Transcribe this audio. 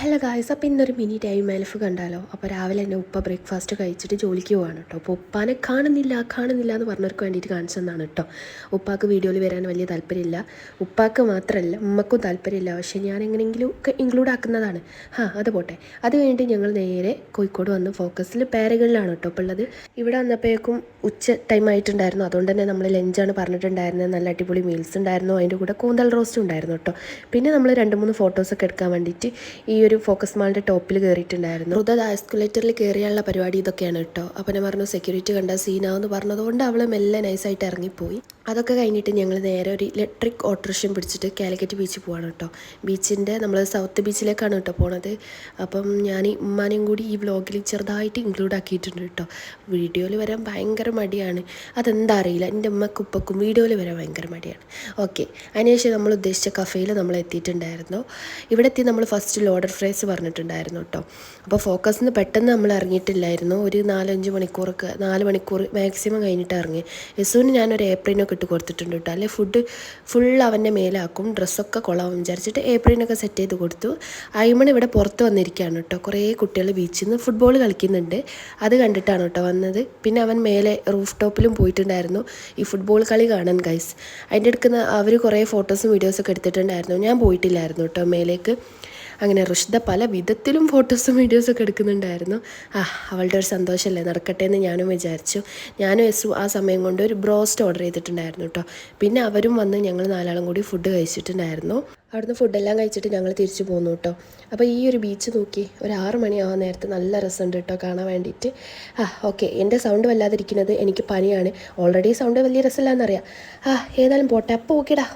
Hello guys, അപ്പോൾ ഇന്നൊരു mini time life കണ്ടാലോ. അപ്പോൾ രാവിലെ തന്നെ ഉപ്പ ബ്രേക്ക്ഫാസ്റ്റ് കഴിച്ചിട്ട് ജോലിക്ക് പോവാണ് കേട്ടോ. അപ്പോൾ ഉപ്പാനെ കാണുന്നില്ല എന്ന് പറഞ്ഞവർക്ക് വേണ്ടിയിട്ട് കാണിച്ചു തന്നാണ് കേട്ടോ. ഉപ്പാക്ക് വീഡിയോയിൽ വരാൻ വലിയ താല്പര്യമില്ല, ഉപ്പാക്ക് മാത്രമല്ല ഉമ്മക്കും താല്പര്യമില്ല. പക്ഷേ ഞാൻ എങ്ങനെയെങ്കിലും ഒക്കെ ഇൻക്ലൂഡ് ആക്കുന്നതാണ്. അത് പോട്ടെ. അത് കഴിഞ്ഞിട്ട് ഞങ്ങൾ നേരെ കോഴിക്കോട് വന്ന് ഫോക്കസിൽ പാരഗണിലാണ് കേട്ടോ ഇപ്പോൾ ഉള്ളത്. ഇവിടെ വന്നപ്പോഴേക്കും ഉച്ച ടൈം ആയിട്ടുണ്ടായിരുന്നു. അതുകൊണ്ട് തന്നെ നമ്മൾ ലഞ്ചാണ് പറഞ്ഞിട്ടുണ്ടായിരുന്നത്. നല്ല അടിപൊളി മീൽസ് ഉണ്ടായിരുന്നു, അതിൻ്റെ കൂടെ കൂന്തൽ റോസ്റ്റും ഉണ്ടായിരുന്നു കേട്ടോ. പിന്നെ നമ്മൾ 2-3 ഫോട്ടോസൊക്കെ എടുക്കാൻ വേണ്ടിയിട്ട് ഈ ഒരു ഫോക്കസ് മാളിൻ്റെ ടോപ്പിൽ കയറിയിട്ടുണ്ടായിരുന്നു. ഹൃദയ എസ്കുലേറ്ററിൽ കയറിയുള്ള പരിപാടി ഇതൊക്കെയാണ് കേട്ടോ. അപ്പം ഞാൻ പറഞ്ഞു സെക്യൂരിറ്റി കണ്ട സീനാവെന്ന് പറഞ്ഞതുകൊണ്ട് അവൾ മെല്ലെ നൈസായിട്ട് ഇറങ്ങിപ്പോയി. അതൊക്കെ കഴിഞ്ഞിട്ട് ഞങ്ങൾ നേരെ ഒരു ഇലക്ട്രിക് ഓട്ടോറിക്ഷയും പിടിച്ചിട്ട് കാലിക്കറ്റ് ബീച്ചിൽ പോവാണ് കേട്ടോ. ബീച്ചിൻ്റെ നമ്മൾ സൗത്ത് ബീച്ചിലേക്കാണ് കേട്ടോ പോണത്. അപ്പം ഞാൻ ഉമ്മാനെയും കൂടി ഈ വ്ലോഗിൽ ചെറുതായിട്ട് ഇൻക്ലൂഡ് ആക്കിയിട്ടുണ്ട് കേട്ടോ. വീഡിയോയിൽ വരാൻ ഭയങ്കര മടിയാണ്, അതെന്താ അറിയില്ല. എൻ്റെ ഉമ്മക്കും ഉപ്പക്കും വീഡിയോയിൽ വരാൻ ഭയങ്കര മടിയാണ്. ഓക്കെ, അതിനുശേഷം നമ്മൾ ഉദ്ദേശിച്ച കഫേയിൽ നമ്മൾ എത്തിയിട്ടുണ്ടായിരുന്നു. ഇവിടെ എത്തി നമ്മൾ ഫസ്റ്റ് ലോഡർ ഫ്രൈസ് പറഞ്ഞിട്ടുണ്ടായിരുന്നു കേട്ടോ. അപ്പോൾ ഫോക്കസിൽ നിന്ന് പെട്ടെന്ന് നമ്മൾ ഇറങ്ങിയിട്ടില്ലായിരുന്നു. ഒരു 4 മണിക്കൂർ മാക്സിമം കഴിഞ്ഞിട്ട് ഇറങ്ങി. യസുവിന് ഞാനൊരു ഏപ്രിനൊക്കെ ഇട്ട് കൊടുത്തിട്ടുണ്ട് കേട്ടോ. അല്ലെ ഫുഡ് ഫുൾ അവൻ്റെ മേലാക്കും, ഡ്രസ്സൊക്കെ കൊള്ളാവും വിചാരിച്ചിട്ട് ഏപ്രിനൊക്കെ സെറ്റ് ചെയ്ത് കൊടുത്തു. അയ്മൺ ഇവിടെ പുറത്ത് വന്നിരിക്കുകയാണ് കേട്ടോ. കുറേ കുട്ടികൾ ബീച്ചിൽ നിന്ന് ഫുട്ബോൾ കളിക്കുന്നുണ്ട്, അത് കണ്ടിട്ടാണ് കേട്ടോ വന്നത്. പിന്നെ അവൻ മേലെ റൂഫ് ടോപ്പിലും പോയിട്ടുണ്ടായിരുന്നു ഈ ഫുട്ബോൾ കളി കാണാൻ ഗൈസ്. അതിൻ്റെ അടുക്കുന്ന അവർ കുറേ ഫോട്ടോസും വീഡിയോസൊക്കെ എടുത്തിട്ടുണ്ടായിരുന്നു. ഞാൻ പോയിട്ടില്ലായിരുന്നു കേട്ടോ മേലേക്ക്. അങ്ങനെ റുഷ്ദ പല വിധത്തിലും ഫോട്ടോസും വീഡിയോസൊക്കെ എടുക്കുന്നുണ്ടായിരുന്നു. അവളുടെ ഒരു സന്തോഷമല്ലേ, നടക്കട്ടെ എന്ന് ഞാനും വിചാരിച്ചു. ഞാനും യസു ആ സമയം കൊണ്ട് ഒരു ബ്രോസ്റ്റ് ഓർഡർ ചെയ്തിട്ടുണ്ടായിരുന്നു കേട്ടോ. പിന്നെ അവരും വന്ന് ഞങ്ങൾ 4 കൂടി ഫുഡ് കഴിച്ചിട്ടുണ്ടായിരുന്നു. അവിടുന്ന് ഫുഡെല്ലാം കഴിച്ചിട്ട് ഞങ്ങൾ തിരിച്ചു പോന്നു കേട്ടോ. അപ്പോൾ ഈ ഒരു ബീച്ച് നോക്കി, ഒരു 6 മണിയാവാൻ നേരത്ത് നല്ല രസമുണ്ട് കേട്ടോ കാണാൻ വേണ്ടിയിട്ട്. ഓക്കെ, എൻ്റെ സൗണ്ട് വല്ലാതിരിക്കുന്നത് എനിക്ക് പനിയാണ്. ഓൾറെഡി സൗണ്ട് വലിയ രസമില്ലാന്നറിയാം. ഏതായാലും പോട്ടെ. അപ്പോൾ ഓക്കേടാ.